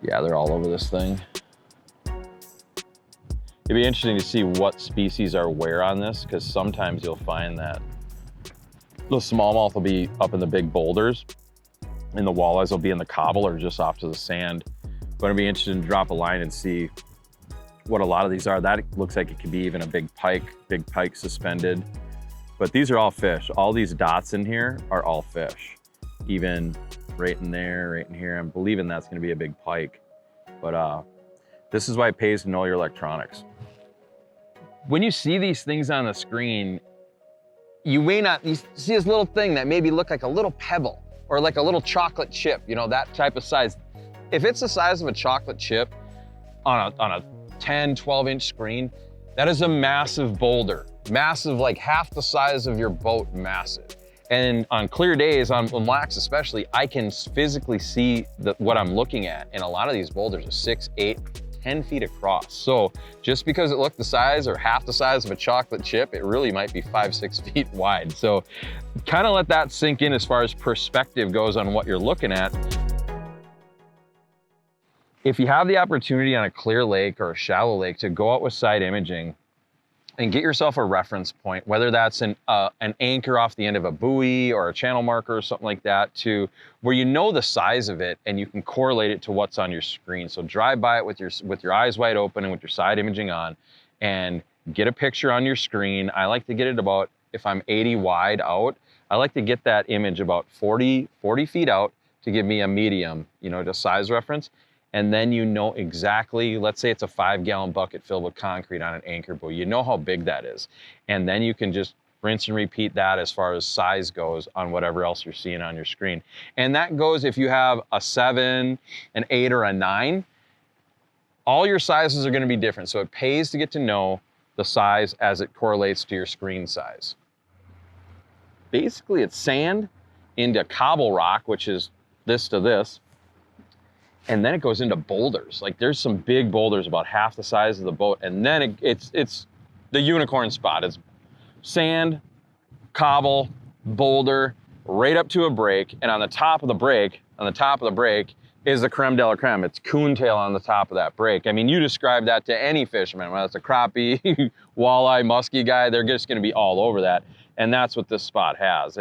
Yeah, they're all over this thing. It'd be interesting to see what species are where on this, because sometimes you'll find that the smallmouth will be up in the big boulders and the walleyes will be in the cobble or just off to the sand. But I'd be interested to drop a line and see what a lot of these are. That looks like it could be even a big pike suspended. But these are all fish. All these dots in here are all fish. Even right in there, right in here. I'm believing that's gonna be a big pike. But this is why it pays to know your electronics. When you see these things on the screen, you see this little thing that maybe look like a little pebble or like a little chocolate chip, you know, that type of size. If it's the size of a chocolate chip on a 10, 12-inch screen, that is a massive boulder. Massive, like half the size of your boat, massive. And on clear days, on Mille Lacs especially, I can physically see what I'm looking at. And a lot of these boulders are 6, 8, 10 feet across. So just because it looked the size or half the size of a chocolate chip, it really might be 5, 6 feet wide. So kind of let that sink in as far as perspective goes on what you're looking at. If you have the opportunity on a clear lake or a shallow lake to go out with side imaging and get yourself a reference point, whether that's an anchor off the end of a buoy or a channel marker or something like that, to where you know the size of it and you can correlate it to what's on your screen. So drive by it with your eyes wide open and with your side imaging on and get a picture on your screen. I like to get it about, if I'm 80 wide out, I like to get that image about 40 feet out to give me a medium, you know, just size reference. And then you know exactly, let's say it's a 5-gallon bucket filled with concrete on an anchor buoy. You know how big that is. And then you can just rinse and repeat that as far as size goes on whatever else you're seeing on your screen. And that goes if you have a 7, an 8, or a 9. All your sizes are gonna be different. So it pays to get to know the size as it correlates to your screen size. Basically, it's sand into cobble rock, which is this to this. And then it goes into boulders. Like there's some big boulders about half the size of the boat. And then it's the unicorn spot. It's sand, cobble, boulder, right up to a break. And on the top of the break is the creme de la creme. It's coontail on the top of that break. I mean, you describe that to any fisherman, whether it's a crappie, walleye, muskie guy, they're just gonna be all over that. And that's what this spot has.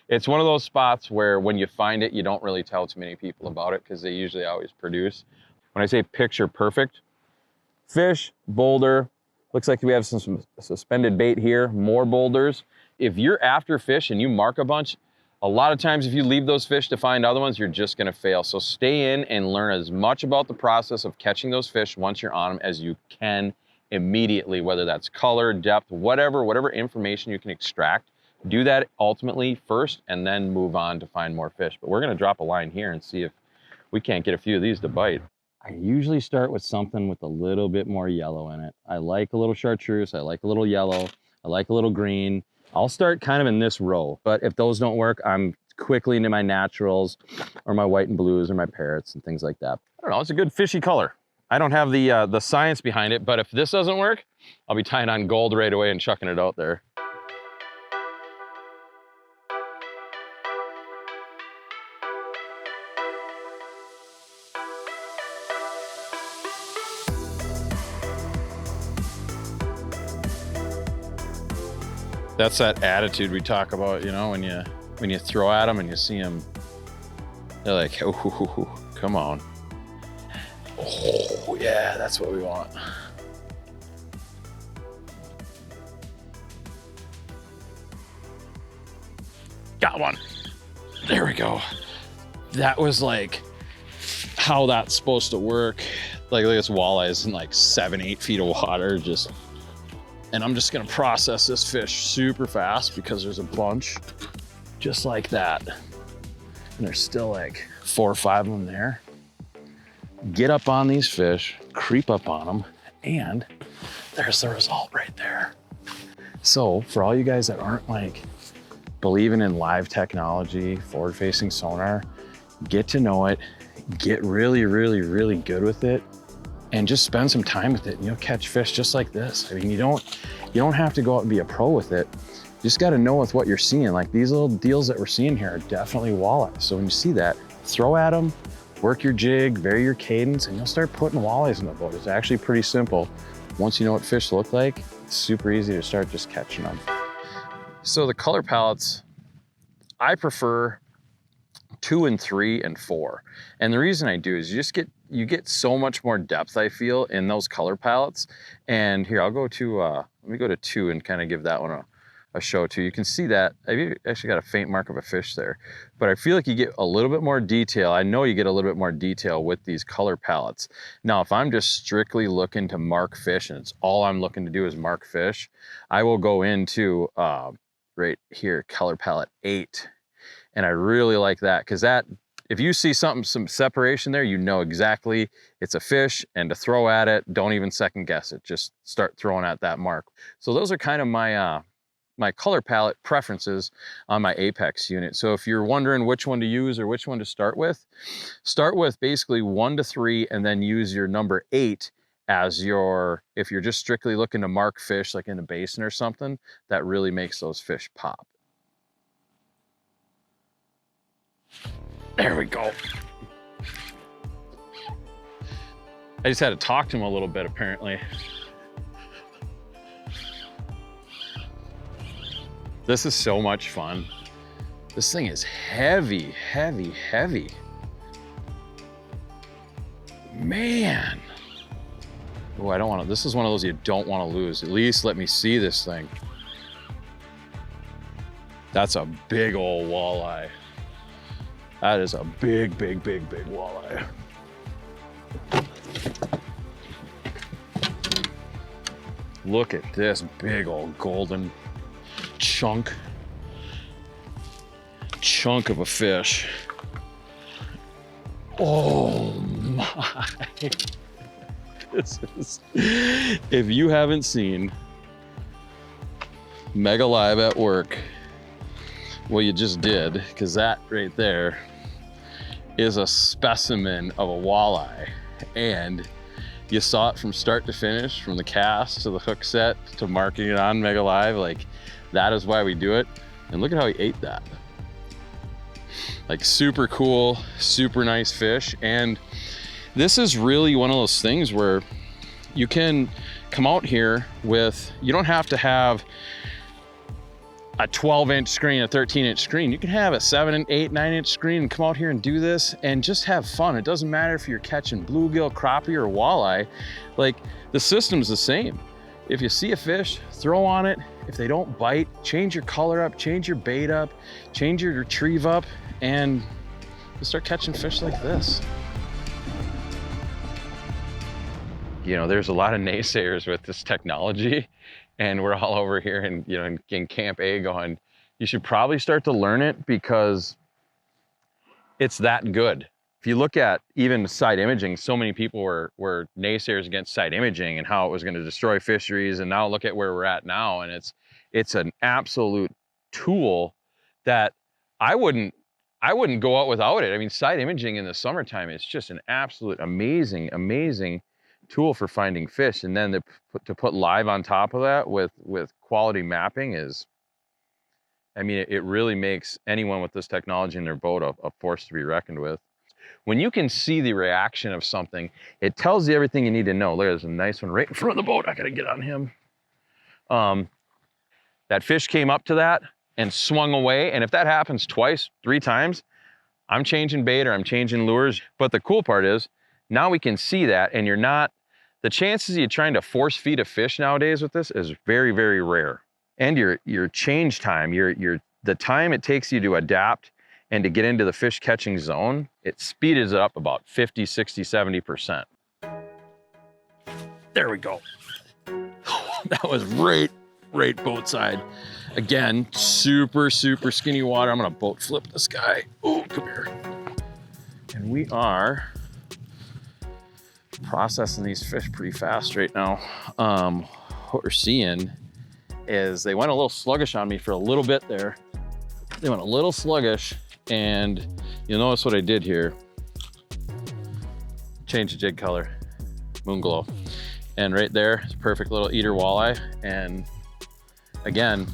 It's one of those spots where when you find it, you don't really tell too many people about it because they usually always produce. When I say picture perfect, fish, boulder, looks like we have some suspended bait here, more boulders. If you're after fish and you mark a bunch, a lot of times if you leave those fish to find other ones, you're just gonna fail. So stay in and learn as much about the process of catching those fish once you're on them as you can immediately, whether that's color, depth, whatever information you can extract. Do that ultimately first and then move on to find more fish. But we're gonna drop a line here and see if we can't get a few of these to bite. I usually start with something with a little bit more yellow in it. I like a little chartreuse, I like a little yellow, I like a little green. I'll start kind of in this row, but if those don't work, I'm quickly into my naturals or my white and blues or my parrots and things like that. I don't know, it's a good fishy color. I don't have the science behind it, but if this doesn't work, I'll be tying on gold right away and chucking it out there. That's that attitude we talk about, you know, when you throw at them and you see them, they're like, oh, come on. Oh, yeah, that's what we want. Got one. There we go. That was like how that's supposed to work. Like this walleye is in like 7, 8 feet of water, and I'm just gonna process this fish super fast because there's a bunch just like that. And there's still like 4 or 5 of them there. Get up on these fish, creep up on them, and there's the result right there. So for all you guys that aren't like believing in live technology, forward-facing sonar, get to know it, get really, really, really good with it, and just spend some time with it and you'll catch fish just like this. I mean, you don't have to go out and be a pro with it. You just gotta know with what you're seeing. Like these little deals that we're seeing here are definitely walleyes. So when you see that, throw at them, work your jig, vary your cadence, and you'll start putting walleyes in the boat. It's actually pretty simple. Once you know what fish look like, it's super easy to start just catching them. So the color palettes, I prefer 2 and 3 and 4. And the reason I do is you get so much more depth, I feel, in those color palettes. And here, I'll go to, let me go to 2 and kind of give that one a show too. You can see that, I actually got a faint mark of a fish there, but I feel like you get a little bit more detail. I know you get a little bit more detail with these color palettes. Now, if I'm just strictly looking to mark fish and it's all I'm looking to do is mark fish, I will go into right here, color palette 8. And I really like that because that, if you see some separation there, you know exactly it's a fish, and to throw at it, don't even second guess it. Just start throwing at that mark. So those are kind of my my color palette preferences on my Apex unit. So if you're wondering which one to use or which one to start with basically 1 to 3 and then use your number 8 as your, if you're just strictly looking to mark fish like in a basin or something, that really makes those fish pop. There we go. I just had to talk to him a little bit apparently. This is so much fun. This thing is heavy, heavy, heavy. Man. Oh, I don't want to, this is one of those you don't want to lose. At least let me see this thing. That's a big old walleye. That is a big, big, big, big walleye. Look at this big old golden chunk of a fish. Oh my. This is, if you haven't seen Mega Live at work, well, you just did, because that right there is a specimen of a walleye. And you saw it from start to finish, from the cast to the hook set to marking it on Mega Live. Like, that is why we do it. And look at how he ate that. Like, super cool, super nice fish. And this is really one of those things where you can come out here with, you don't have to have a 12-inch screen, a 13-inch screen. You can have a 7 and 8, 9-inch screen and come out here and do this and just have fun. It doesn't matter if you're catching bluegill, crappie, or walleye. Like, the system's the same. If you see a fish, throw on it. If they don't bite, change your color up, change your bait up, change your retrieve up, and you'll start catching fish like this. You know, there's a lot of naysayers with this technology, and we're all over here and, you know, in Camp A going, you should probably start to learn it because it's that good. If you look at even side imaging, so many people were naysayers against side imaging and how it was going to destroy fisheries, and now look at where we're at now, and it's an absolute tool that I wouldn't go out without it. I mean, side imaging in the summertime is just an absolute amazing, amazing tool for finding fish. And then to put live on top of that with quality mapping is, I mean, it really makes anyone with this technology in their boat a force to be reckoned with. When you can see the reaction of something, it tells you everything you need to know. There's a nice one right in front of the boat. I gotta get on him. That fish came up to that and swung away. And if that happens twice, 3 times, I'm changing bait or I'm changing lures. But the cool part is now we can see that, and you're not, the chances of you trying to force feed a fish nowadays with this is very, very rare. And your change time, the time it takes you to adapt and to get into the fish catching zone, it speeds it up about 50, 60, 70%. There we go. That was right boat side. Again, super, super skinny water. I'm gonna boat flip this guy. Oh, come here. And we are processing these fish pretty fast right now. What we're seeing is they went a little sluggish on me for a little bit there. They went a little sluggish, and you'll notice what I did here. Change the jig color, moon glow. And right there, it's a perfect little eater walleye. And again,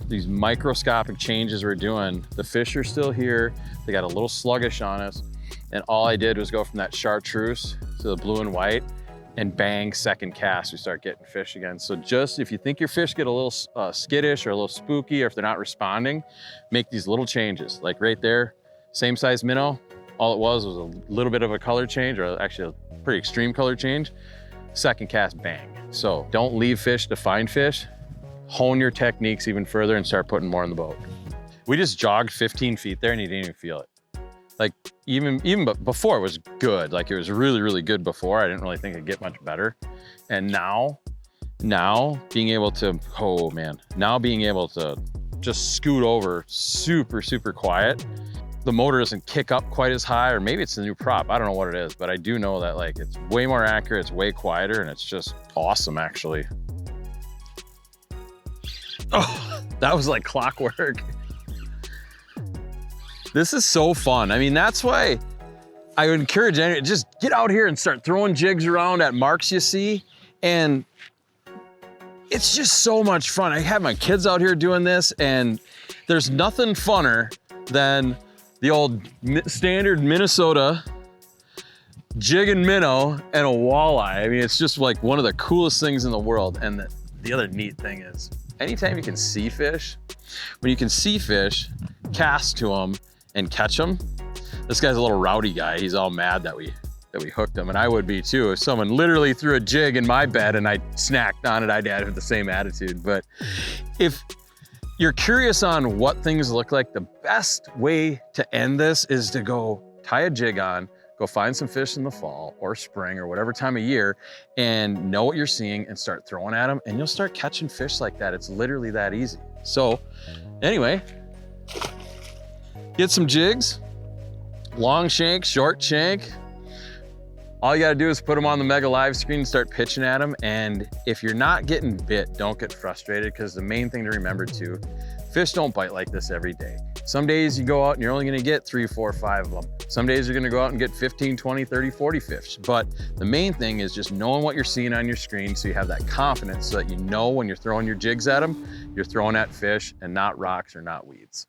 these microscopic changes we're doing, the fish are still here. They got a little sluggish on us. And all I did was go from that chartreuse to the blue and white, and bang, second cast, we start getting fish again. So just if you think your fish get a little skittish or a little spooky, or if they're not responding, make these little changes. Like right there, same size minnow, all it was a little bit of a color change, or actually a pretty extreme color change. Second cast, bang. So don't leave fish to find fish. Hone your techniques even further and start putting more in the boat. We just jogged 15 feet there and you didn't even feel it. Like even before it was good. Like it was really, really good before. I didn't really think it'd get much better. And now being able to, oh man, now being able to just scoot over super, super quiet. The motor doesn't kick up quite as high, or maybe it's the new prop. I don't know what it is, but I do know that like it's way more accurate, it's way quieter, and it's just awesome actually. Oh, that was like clockwork. This is so fun. I mean, that's why I would encourage anyone, just get out here and start throwing jigs around at marks you see. And it's just so much fun. I have my kids out here doing this, and there's nothing funner than the old standard Minnesota jig and minnow and a walleye. I mean, it's just like one of the coolest things in the world. And the other neat thing is, anytime you can see fish, when you can see fish, cast to them and catch them. This guy's a little rowdy guy. He's all mad that we hooked him, and I would be too. If someone literally threw a jig in my bed and I snacked on it, I'd have the same attitude. But if you're curious on what things look like, the best way to end this is to go tie a jig on, go find some fish in the fall or spring or whatever time of year, and know what you're seeing and start throwing at them, and you'll start catching fish like that. It's literally that easy. So anyway, get some jigs, long shank, short shank. All you gotta do is put them on the Mega Live screen and start pitching at them. And if you're not getting bit, don't get frustrated, because the main thing to remember too, fish don't bite like this every day. Some days you go out and you're only gonna get 3, 4, 5 of them. Some days you're gonna go out and get 15, 20, 30, 40 fish. But the main thing is just knowing what you're seeing on your screen, so you have that confidence so that you know when you're throwing your jigs at them, you're throwing at fish and not rocks or not weeds.